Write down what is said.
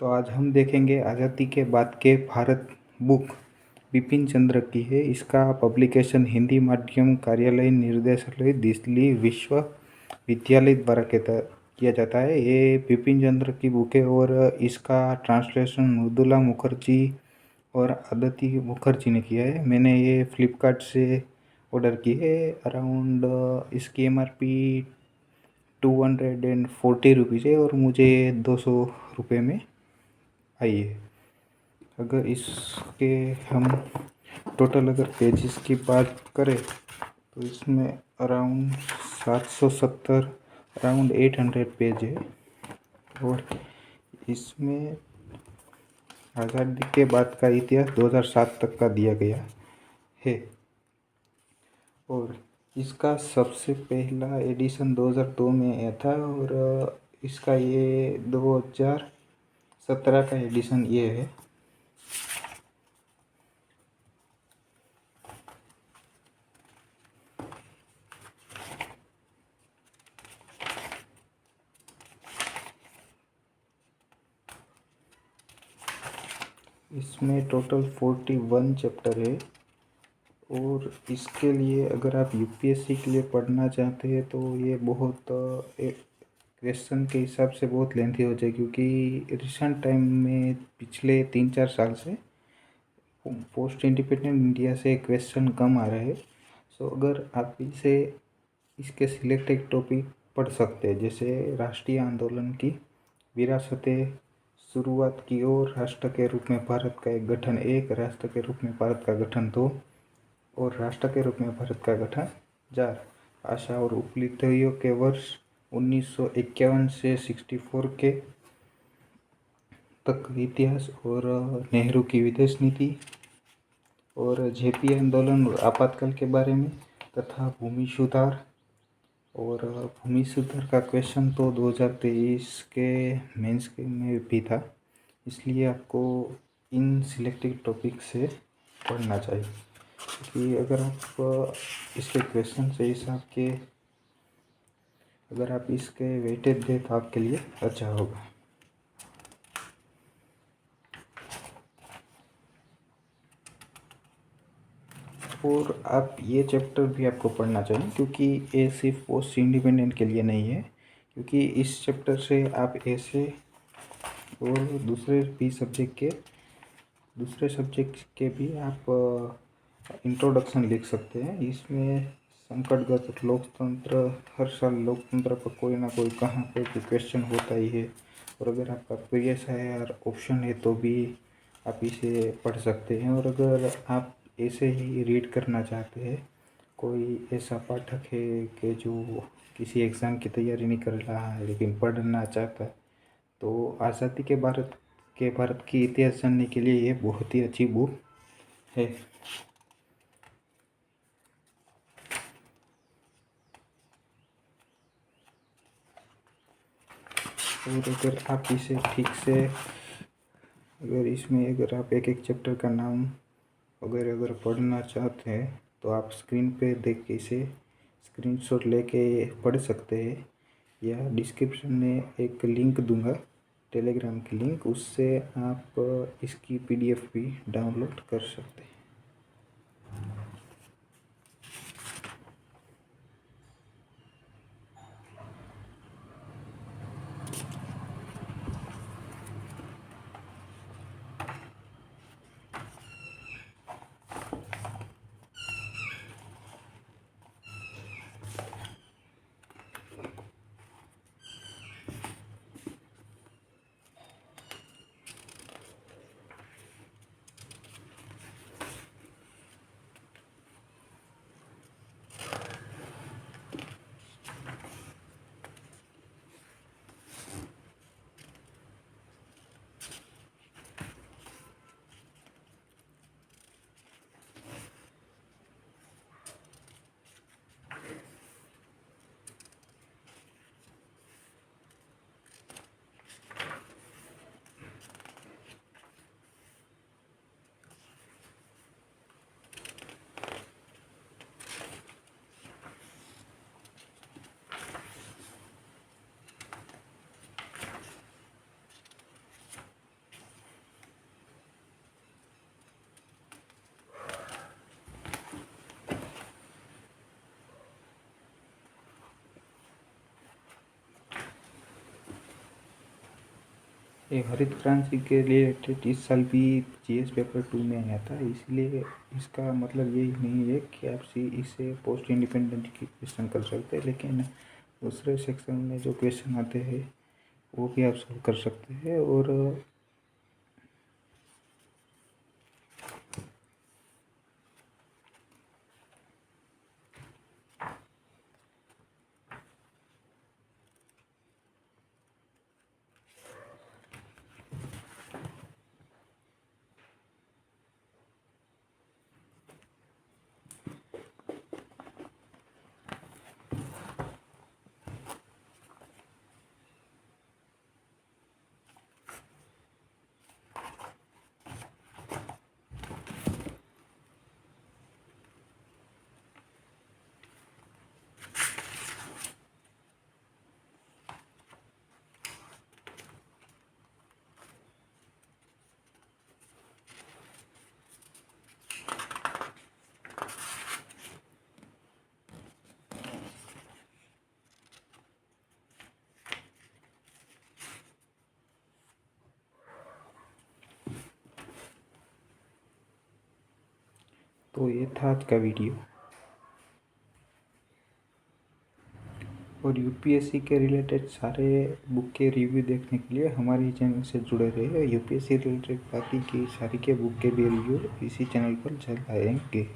तो आज हम देखेंगे आज़ादी के बाद के भारत बुक बिपिन चंद्र की है। इसका पब्लिकेशन हिंदी माध्यम कार्यालय निर्देशालय दिल्ली विश्वविद्यालय द्वारा किया जाता है। ये बिपिन चंद्र की बुक है और इसका ट्रांसलेशन मृदुला मुखर्जी और अदिति मुखर्जी ने किया है। मैंने ये फ्लिपकार्ट से ऑर्डर की है। अराउंड इसकी MRP 240 रुपीज़ है और मुझे 200 रुपये में आई है। अगर इसके हम टोटल अगर पेजेस की बात करें तो इसमें अराउंड 770 अराउंड 800 पेज है और इसमें आज़ादी के बाद का इतिहास 2007 तक का दिया गया है। और इसका सबसे पहला एडिशन 2002 में आया था और इसका ये 2017 का एडिशन ये है। इसमें टोटल 41 चैप्टर है और इसके लिए अगर आप UPSC के लिए पढ़ना चाहते हैं तो ये बहुत एक क्वेश्चन के हिसाब से बहुत लेंथी हो जाए, क्योंकि रिसेंट टाइम में पिछले 3-4 साल से पोस्ट इंडिपेंडेंट इंडिया से क्वेश्चन कम आ रहे हैं। सो अगर आप इसके सिलेक्टेड टॉपिक पढ़ सकते हैं, जैसे राष्ट्रीय आंदोलन की विरासतें, शुरुआत की और राष्ट्र के रूप में भारत का एक गठन 1, राष्ट्र के रूप में भारत का गठन 2 और राष्ट्र के रूप में भारत का गठन 4, आशा और उपलब्धियों के वर्ष 1951 से 64 के तक इतिहास और नेहरू की विदेश नीति और JP आंदोलन और आपातकाल के बारे में, तथा भूमि सुधार। और भूमि सुधार का क्वेश्चन तो 2023 के मेंस के में भी था, इसलिए आपको इन सिलेक्टेड टॉपिक से पढ़ना चाहिए। क्योंकि अगर आप इसके क्वेश्चन से हिसाब के अगर आप इसके वेटेज दें तो आपके लिए अच्छा होगा। और आप ये चैप्टर भी आपको पढ़ना चाहिए, क्योंकि ये सिर्फ पोस्ट इंडिपेंडेंट के लिए नहीं है, क्योंकि इस चैप्टर से आप ऐसे और दूसरे सब्जेक्ट के भी आप इंट्रोडक्शन लिख सकते हैं। इसमें संकटगत लोकतंत्र, हर साल लोकतंत्र पर कोई ना कोई कहाँ पे भी क्वेश्चन होता ही है। और अगर आपका प्रीवियस हायर ऑप्शन है तो भी आप इसे पढ़ सकते हैं। और अगर आप ऐसे ही रीड करना चाहते हैं, कोई ऐसा पाठक है कि जो किसी एग्ज़ाम की तैयारी नहीं कर रहा है लेकिन पढ़ना चाहता है, तो आज़ादी के भारत की इतिहास जानने के लिए ये बहुत ही अच्छी बुक है। और अगर आप इसे ठीक से अगर आप एक एक चैप्टर का नाम अगर पढ़ना चाहते हैं तो आप स्क्रीन पे देख के इसे स्क्रीनशॉट लेके पढ़ सकते हैं, या डिस्क्रिप्शन में एक लिंक दूंगा, टेलीग्राम की लिंक, उससे आप इसकी PDF भी डाउनलोड कर सकते हैं। ये हरित क्रांति के रिलेटेड इस साल भी जीएस पेपर 2 में आया था, इसलिए इसका मतलब यही नहीं है कि आप इसे पोस्ट इंडिपेंडेंट की क्वेश्चन कर सकते हैं, लेकिन दूसरे सेक्शन में जो क्वेश्चन आते हैं वो भी आप सॉल्व कर सकते हैं। और तो ये था आज का वीडियो। और यूपीएससी के रिलेटेड सारे बुक के रिव्यू देखने के लिए हमारे चैनल से जुड़े रहिए। यूपीएससी रिलेटेड बाकी की सारी के बुक के भी रिव्यू इसी चैनल पर चल आएंगे।